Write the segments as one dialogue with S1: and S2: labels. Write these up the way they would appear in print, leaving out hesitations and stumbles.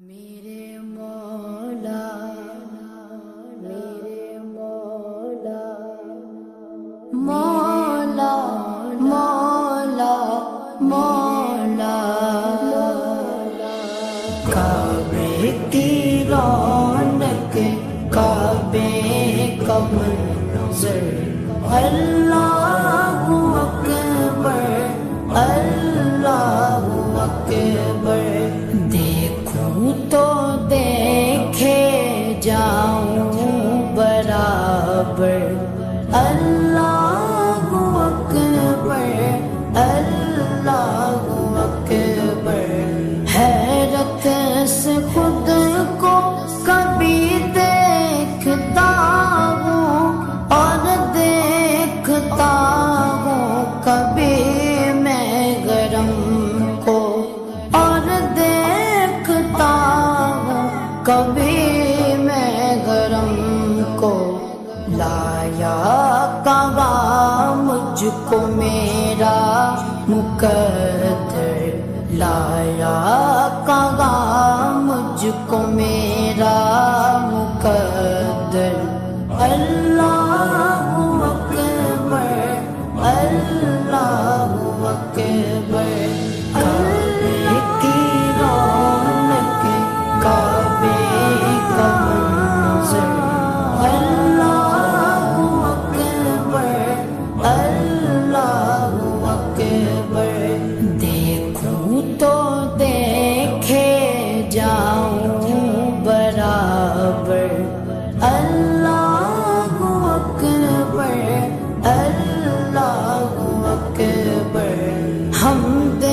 S1: میرے مولا میرے مولا مولا مولا مولا کعبے کی رونق کعبے کا منظر اللہ اکبر اللہ اکبر دیکھوں تو دیکھے جاؤں برابر اللہ اکبر اللہ اکبر حیرت سے خود کو کبھی دیکھتا ہوں اور دیکھتا ہوں کبھی میں گرم کو اور دیکھتا ہوں کبھی میں گرم کو لایا کہاں مجھ کو میرا مقدر لایا کہاں مجھ کو میرا مقدر اللہ اکبر اللہ اکبر کعبے کی رونق کعبے کا منظر اللہ اکبر اللہ اکبر دیکھوں تو دیکھے جاؤں برابر اللہ اکبر اللہ اکبر حمد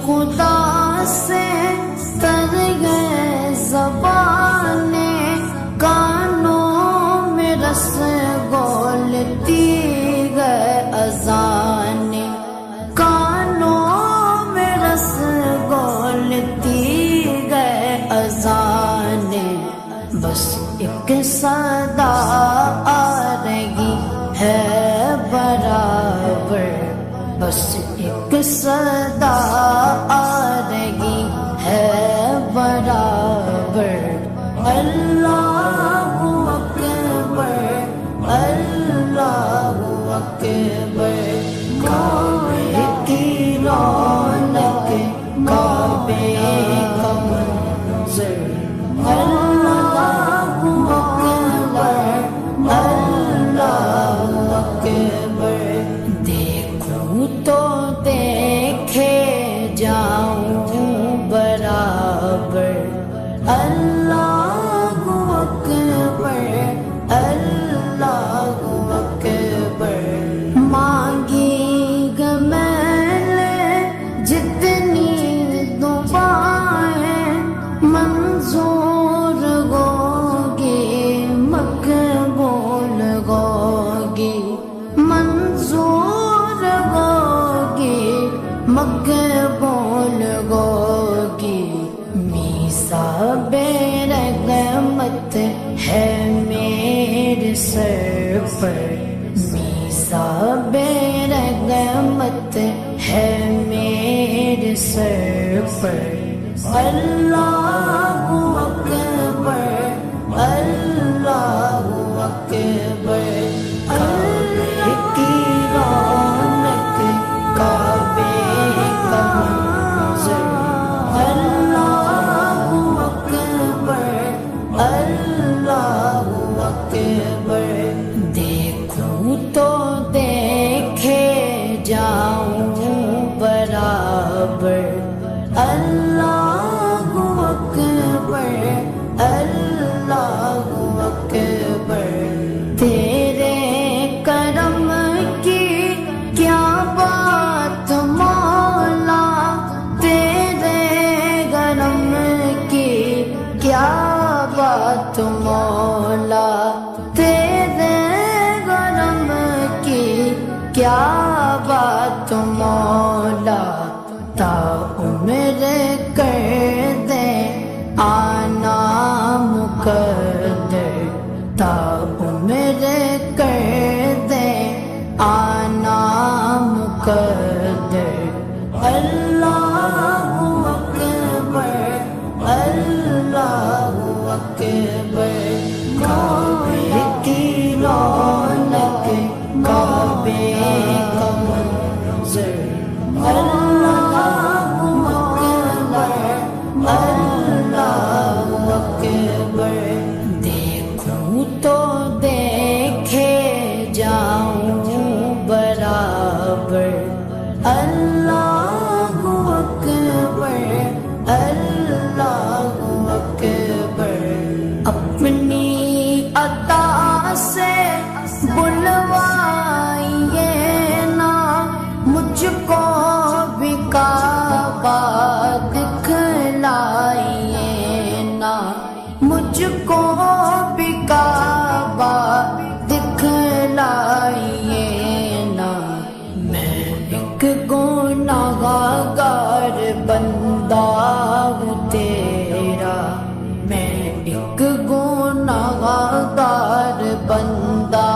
S1: خدا سے تر گئے زبانیں کانوں میں رس گولتی گئے اذانیں کانوں میں رس گولتی گئے اذانیں بس ایک صدا آ رہی ہے برابر بس ایک صدا آ رہی ہے برابر اللہ اکبر اللہ اکبر کعبے کی رونق کعبے کا منظر اللہ اکبر اللہ اکبر دیکھوں تو دیکھے جاؤں برابر اللہ اکبر اللہ اکبر مانگی گا میں نے جتنی دعائیں منظور ہوگی مقبول ہوگی منظور ہوگی مقبول ہوگی میثاق رحمت ہے میرے سر پر میثاق رحمت ہے میرے سر پر اللہ اکبر اللہ اکبر کعبے کی رونق کعبے کا منظر اللہ اکبر اللہ اکبر دیکھوں تو دیکھے جاؤں برابر اللہ اکبر کعبے کی رونق کعبے کا منظر اللہ اکبر اللہ اکبر دیکھوں تو دیکھے جاؤں برابر اللہ اکبر اللہ اکبر اپنی عطا سے بلوائیے نا مجھ کو بھی کعبہ دکھلائیے نا مجھ کو بھی کعبہ دکھلائیے نا میں ایک گنہگار بندہ ہوں تیرا میں ایک گنہگار بندہ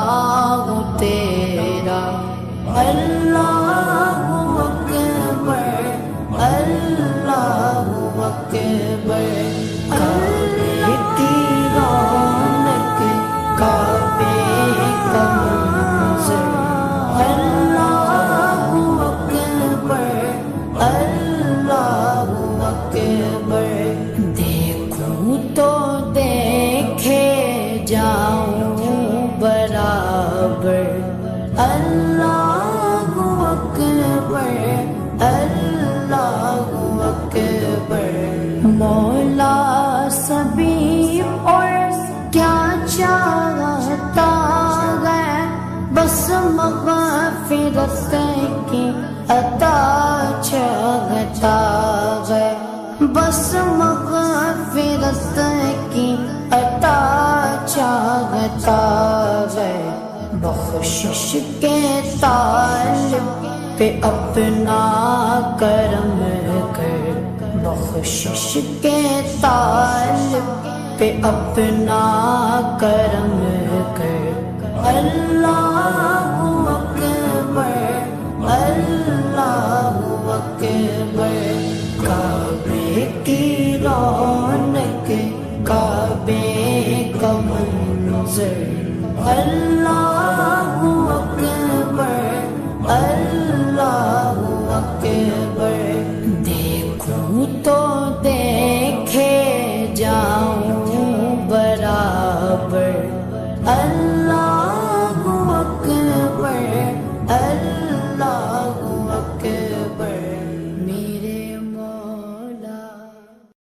S1: ہوں تیرا اللہ اکبر اللہ اکبر کعبے کی رونق کعبے کا منظر اللہ اکبر اللہ اکبر دیکھوں تو دیکھے جاؤں برابر اللہ اکبر اللہ اکبر مولا سبھی اور کیا چاہتا ہے بس مغفرت کی عطا چاہتا ہے بس مغفرت کی عطا چاہتا ہے بخشش کے طالب پہ اپنا کرم کر بخشش کے طالب پہ اپنا کرم کر اللہ اکبر اللہ اکبر کعبے کی رونق کعبے کا منظر اللہ